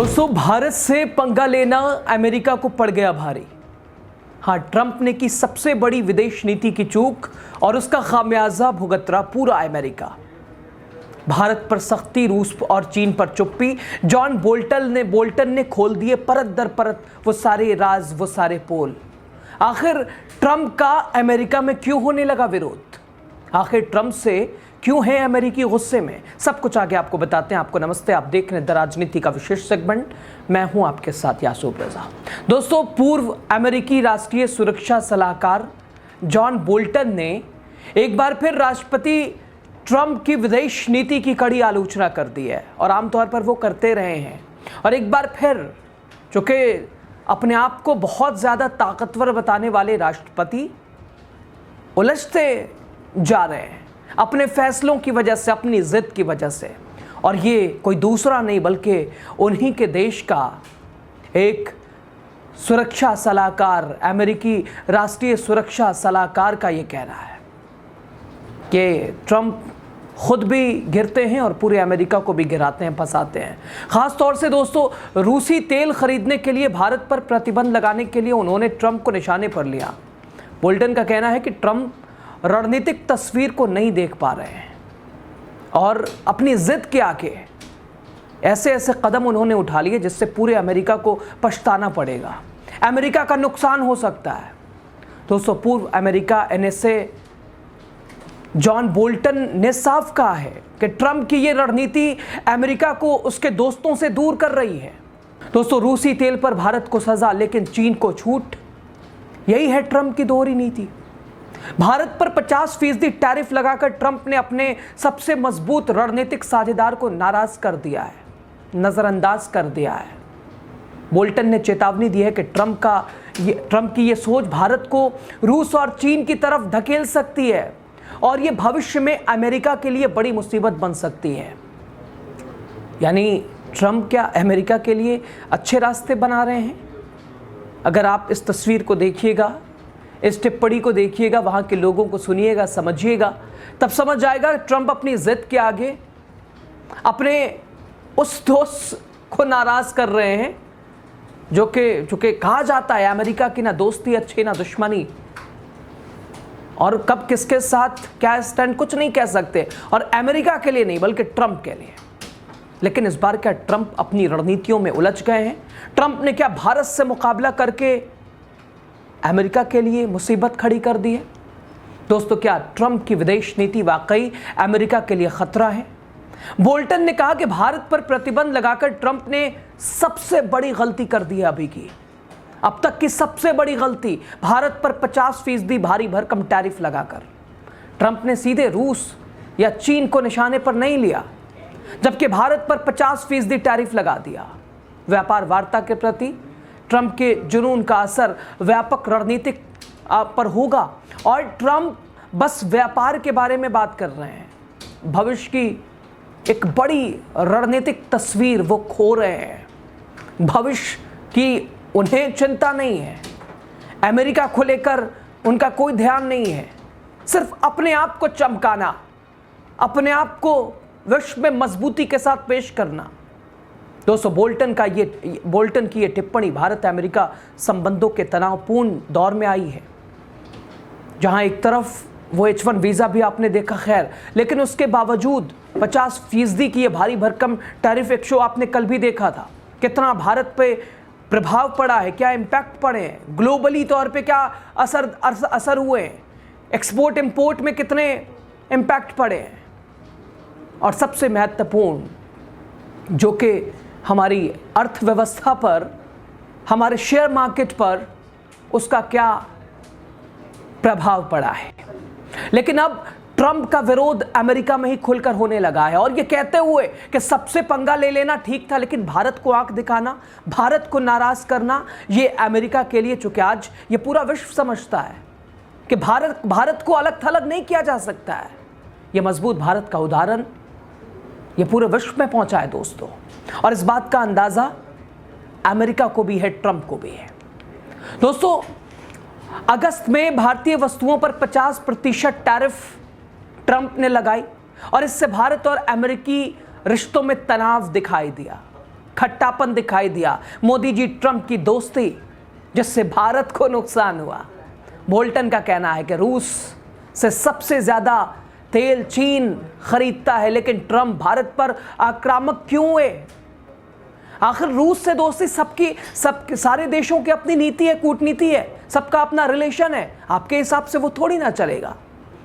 दोस्तों, भारत से पंगा लेना अमेरिका को पड़ गया भारी। हाँ, ट्रंप ने की सबसे बड़ी विदेश नीति की चूक और उसका खामियाजा भुगत रहा पूरा अमेरिका। भारत पर सख्ती, रूस और चीन पर चुप्पी। जॉन बोल्टन ने खोल दिए परत दर परत वो सारे राज, वो सारे पोल। आखिर ट्रंप का अमेरिका में क्यों होने लगा विरोध? आखिर ट्रंप से क्यों है अमेरिकी गुस्से में? सब कुछ आगे आपको बताते हैं। आपको नमस्ते, आप देख रहे हैं द राजनीति का विशेष सेगमेंट। मैं हूं आपके साथ यासूब रजा। दोस्तों, पूर्व अमेरिकी राष्ट्रीय सुरक्षा सलाहकार जॉन बोल्टन ने एक बार फिर राष्ट्रपति ट्रंप की विदेश नीति की कड़ी आलोचना कर दी है और आमतौर पर वो करते रहे हैं। और एक बार फिर, चूंकि अपने आप को बहुत ज़्यादा ताकतवर बताने वाले राष्ट्रपति उलझते जा रहे हैं अपने फैसलों की वजह से, अपनी जिद की वजह से। और ये कोई दूसरा नहीं बल्कि उन्हीं के देश का एक सुरक्षा सलाहकार, अमेरिकी राष्ट्रीय सुरक्षा सलाहकार का ये कहना है कि ट्रंप खुद भी गिरते हैं और पूरे अमेरिका को भी गिराते हैं, फंसाते हैं। ख़ास तौर से दोस्तों, रूसी तेल खरीदने के लिए भारत पर प्रतिबंध लगाने के लिए उन्होंने ट्रंप को निशाने पर लिया। बोल्टन का कहना है कि ट्रंप रणनीतिक तस्वीर को नहीं देख पा रहे हैं और अपनी जिद के आगे ऐसे ऐसे कदम उन्होंने उठा लिए जिससे पूरे अमेरिका को पछताना पड़ेगा, अमेरिका का नुकसान हो सकता है। दोस्तों, पूर्व अमेरिका NSA जॉन बोल्टन ने साफ कहा है कि ट्रंप की ये रणनीति अमेरिका को उसके दोस्तों से दूर कर रही है। दोस्तों, रूसी तेल पर भारत को सजा लेकिन चीन को छूट, यही है ट्रंप की दोहरी नीति। भारत पर 50% टैरिफ लगाकर ट्रंप ने अपने सबसे मजबूत रणनीतिक साझेदार को नाराज कर दिया है, नजरअंदाज कर दिया है। बोल्टन ने चेतावनी दी है कि ट्रंप की ये सोच भारत को रूस और चीन की तरफ धकेल सकती है और ये भविष्य में अमेरिका के लिए बड़ी मुसीबत बन सकती है। यानी ट्रंप क्या अमेरिका के लिए अच्छे रास्ते बना रहे हैं? अगर आप इस तस्वीर को देखिएगा, इस टिप्पणी को देखिएगा, वहाँ के लोगों को सुनिएगा, समझिएगा, तब समझ जाएगा ट्रंप अपनी जिद के आगे अपने उस दोस्त को नाराज़ कर रहे हैं जो कि कहा जाता है अमेरिका की ना दोस्ती अच्छी ना दुश्मनी, और कब किसके साथ क्या स्टैंड कुछ नहीं कह सकते, और अमेरिका के लिए नहीं बल्कि ट्रंप के लिए। लेकिन इस बार क्या ट्रंप अपनी रणनीतियों में उलझ गए हैं? ट्रंप ने क्या भारत से मुकाबला करके अमेरिका के लिए मुसीबत खड़ी कर दी है? दोस्तों, क्या ट्रंप की विदेश नीति वाकई अमेरिका के लिए खतरा है? बोल्टन ने कहा कि भारत पर प्रतिबंध लगाकर ट्रंप ने सबसे बड़ी गलती कर दी है अभी की, अब तक की सबसे बड़ी गलती। भारत पर 50% भारी भरकम टैरिफ लगाकर ट्रंप ने सीधे रूस या चीन को निशाने पर नहीं लिया, जबकि भारत पर 50% टैरिफ लगा दिया। व्यापार वार्ता के प्रति ट्रंप के जुनून का असर व्यापक रणनीतिक पर होगा और ट्रंप बस व्यापार के बारे में बात कर रहे हैं। भविष्य की एक बड़ी रणनीतिक तस्वीर वो खो रहे हैं। भविष्य की उन्हें चिंता नहीं है, अमेरिका को लेकर उनका कोई ध्यान नहीं है। सिर्फ अपने आप को चमकाना, अपने आप को विश्व में मजबूती के साथ पेश करना। दोस्तों, बोल्टन की ये टिप्पणी भारत अमेरिका संबंधों के तनावपूर्ण दौर में आई है, जहां एक तरफ वो H1 वीज़ा भी आपने देखा, खैर, लेकिन उसके बावजूद 50% की ये भारी भरकम टैरिफ एक शो आपने कल भी देखा था। कितना भारत पे प्रभाव पड़ा है, क्या इम्पैक्ट पड़े हैं, ग्लोबली तौर पे क्या असर हुए हैं, एक्सपोर्ट इंपोर्ट में कितने इम्पैक्ट पड़े हैं, और सबसे महत्वपूर्ण जो कि हमारी अर्थव्यवस्था पर, हमारे शेयर मार्केट पर उसका क्या प्रभाव पड़ा है। लेकिन अब ट्रंप का विरोध अमेरिका में ही खुलकर होने लगा है और ये कहते हुए कि सबसे पंगा ले लेना ठीक था, लेकिन भारत को आंख दिखाना, भारत को नाराज करना, ये अमेरिका के लिए, चूंकि आज ये पूरा विश्व समझता है कि भारत को अलग थलग नहीं किया जा सकता है। ये मजबूत भारत का उदाहरण ये पूरे विश्व में पहुंचा है दोस्तों, और इस बात का अंदाजा अमेरिका को भी है, ट्रंप को भी है। दोस्तों, अगस्त में भारतीय वस्तुओं पर 50% टैरिफ ट्रंप ने लगाई और इससे भारत और अमेरिकी रिश्तों में तनाव दिखाई दिया। खट्टापन दिखाई दिया। मोदी जी ट्रंप की दोस्ती जिससे भारत को नुकसान हुआ। बोल्टन का कहना है कि रूस से सबसे ज्यादा तेल चीन खरीदता है, लेकिन ट्रंप भारत पर आक्रामक क्यों हुए? आखिर रूस से दोस्ती सबके सारे देशों की अपनी नीति है, कूटनीति है, सबका अपना रिलेशन है। आपके हिसाब से वो थोड़ी ना चलेगा।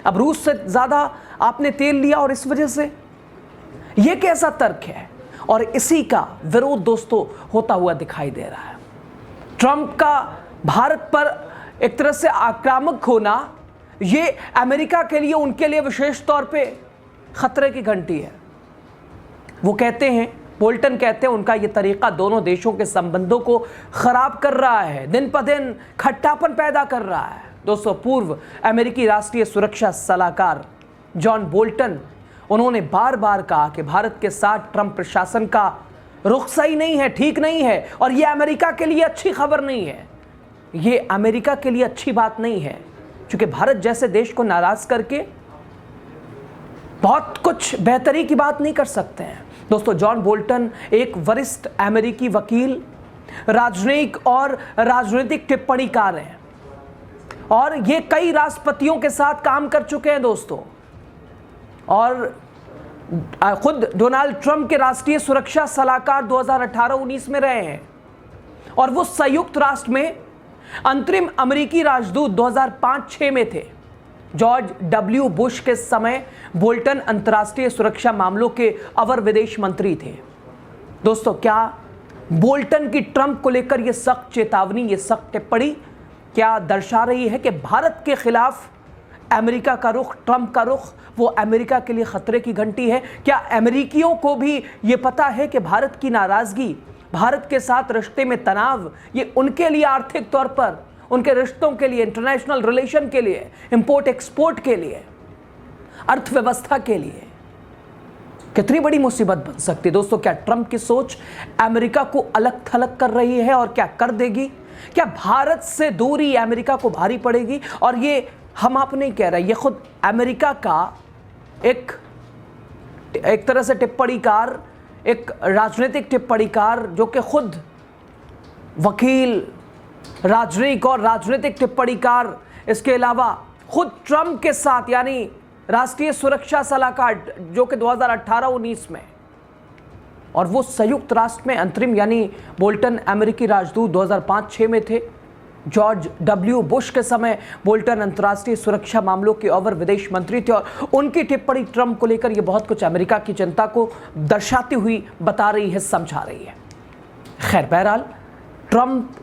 अब रूस से ज्यादा आपने तेल लिया और इस वजह से ये कैसा तर्क है? और इसी का विरोध दोस्तों होता हुआ दिखाई दे रहा है। ट्रंप का भारत पर एक तरह से आक्रामक होना ये अमेरिका के लिए, उनके लिए विशेष तौर पे खतरे की घंटी है। वो कहते हैं, बोल्टन कहते हैं, उनका ये तरीका दोनों देशों के संबंधों को खराब कर रहा है, दिन पर दिन खट्टापन पैदा कर रहा है। दोस्तों, पूर्व अमेरिकी राष्ट्रीय सुरक्षा सलाहकार जॉन बोल्टन, उन्होंने बार बार कहा कि भारत के साथ ट्रंप प्रशासन का रुख सही नहीं है, ठीक नहीं है, और यह अमेरिका के लिए अच्छी खबर नहीं है। ये अमेरिका के लिए अच्छी बात नहीं है, क्योंकि भारत जैसे देश को नाराज करके बहुत कुछ बेहतरी की बात नहीं कर सकते हैं। दोस्तों, जॉन बोल्टन एक वरिष्ठ अमेरिकी वकील, राजनयिक और राजनीतिक टिप्पणीकार हैं और ये कई राष्ट्रपतियों के साथ काम कर चुके हैं दोस्तों, और खुद डोनाल्ड ट्रंप के राष्ट्रीय सुरक्षा सलाहकार 2018-19 में रहे हैं, और वो संयुक्त राष्ट्र में अंतरिम अमेरिकी राजदूत 2005-6 में थे। जॉर्ज डब्ल्यू बुश के समय बोल्टन अंतर्राष्ट्रीय सुरक्षा मामलों के अवर विदेश मंत्री थे। दोस्तों, क्या बोल्टन की ट्रंप को लेकर यह सख्त चेतावनी, यह सख्त टिप्पणी क्या दर्शा रही है कि भारत के खिलाफ अमेरिका का रुख, ट्रंप का रुख, वो अमेरिका के लिए खतरे की घंटी है? क्या अमेरिकियों को भी ये पता है कि भारत की नाराजगी, भारत के साथ रिश्ते में तनाव, ये उनके लिए आर्थिक तौर पर, उनके रिश्तों के लिए, इंटरनेशनल रिलेशन के लिए, इंपोर्ट एक्सपोर्ट के लिए, अर्थव्यवस्था के लिए कितनी बड़ी मुसीबत बन सकती है? दोस्तों, क्या ट्रंप की सोच अमेरिका को अलग थलग कर रही है और क्या कर देगी? क्या भारत से दूरी अमेरिका को भारी पड़ेगी? और ये हम आप नहीं कह रहे, ये खुद अमेरिका का एक तरह से टिप्पणीकार, एक राजनीतिक टिप्पणीकार जो कि खुद वकील, राजनयिक और राजनीतिक टिप्पणीकार, इसके अलावा खुद ट्रंप के साथ यानी राष्ट्रीय सुरक्षा सलाहकार जो कि 2018-19 में, और वो संयुक्त राष्ट्र में अंतरिम यानी बोल्टन अमेरिकी राजदूत 2005-6 में थे। जॉर्ज डब्ल्यू बुश के समय बोल्टन अंतर्राष्ट्रीय सुरक्षा मामलों के अवर विदेश मंत्री थे, और उनकी टिप्पणी ट्रंप को लेकर ये बहुत कुछ अमेरिका की जनता को दर्शाती हुई बता रही है, समझा रही है। खैर, बहरहाल ट्रंप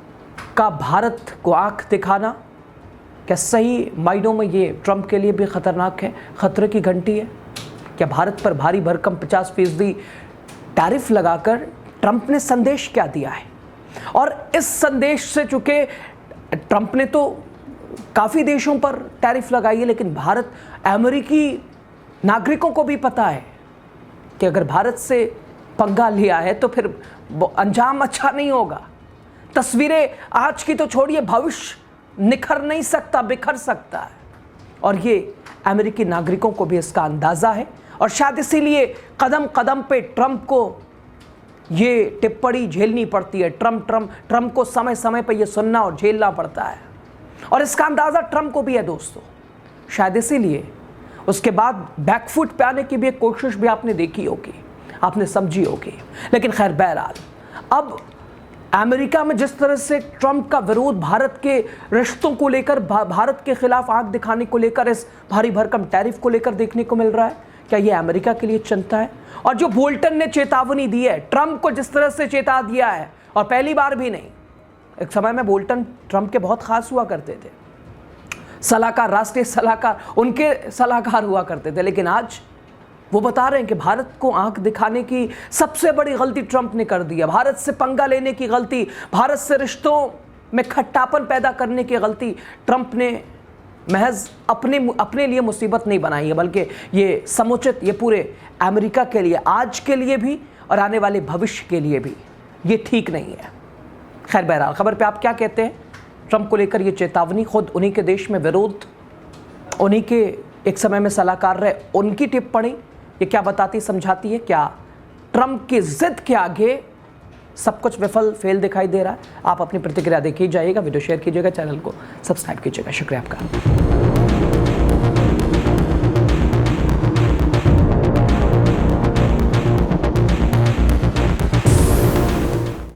का भारत को आंख दिखाना क्या सही मायनों में ये ट्रंप के लिए भी खतरनाक है, खतरे की घंटी है? क्या भारत पर भारी भरकम 50% टैरिफ लगाकर ट्रंप ने संदेश क्या दिया है? और इस संदेश से, चूंकि ट्रंप ने तो काफ़ी देशों पर टैरिफ लगाई है, लेकिन भारत, अमेरिकी नागरिकों को भी पता है कि अगर भारत से पंगा लिया है तो फिर अंजाम अच्छा नहीं होगा। तस्वीरें आज की तो छोड़िए, भविष्य निखर नहीं सकता, बिखर सकता है, और ये अमेरिकी नागरिकों को भी इसका अंदाज़ा है। और शायद इसीलिए कदम कदम पे ट्रंप को ये टिप्पणी झेलनी पड़ती है। ट्रंप को समय समय पर ये सुनना और झेलना पड़ता है, और इसका अंदाज़ा ट्रंप को भी है दोस्तों। शायद इसीलिए उसके बाद बैकफुट पे आने की भी एक कोशिश भी आपने देखी होगी, आपने समझी होगी। लेकिन खैर, बहरहाल अब अमेरिका में जिस तरह से ट्रंप का विरोध भारत के रिश्तों को लेकर, भारत के खिलाफ आंख दिखाने को लेकर, इस भारी भरकम टैरिफ को लेकर देखने को मिल रहा है, क्या ये अमेरिका के लिए चिंता है? और जो बोल्टन ने चेतावनी दी है, ट्रंप को जिस तरह से चेता दिया है, और पहली बार भी नहीं, एक समय में बोल्टन ट्रंप के बहुत खास हुआ करते थे, सलाहकार, राष्ट्रीय सलाहकार, उनके सलाहकार हुआ करते थे, लेकिन आज वो बता रहे हैं कि भारत को आंख दिखाने की सबसे बड़ी गलती ट्रंप ने कर दी है। भारत से पंगा लेने की गलती, भारत से रिश्तों में खट्टापन पैदा करने की गलती ट्रंप ने महज अपने लिए मुसीबत नहीं बनाई है, बल्कि ये समुचित, ये पूरे अमेरिका के लिए, आज के लिए भी और आने वाले भविष्य के लिए भी ये ठीक नहीं है। खैर, बहरहाल खबर पे आप क्या कहते हैं? ट्रंप को लेकर ये चेतावनी, खुद उन्हीं के देश में विरोध, उन्हीं के एक समय में सलाहकार रहे, उनकी टिप्पणी, ये क्या बताती, समझाती है? क्या ट्रंप की जिद के आगे सब कुछ विफल फेल दिखाई दे रहा है? आप अपनी प्रतिक्रिया देखिए जाइएगा, वीडियो शेयर कीजिएगा, चैनल को सब्सक्राइब कीजिएगा। शुक्रिया आपका।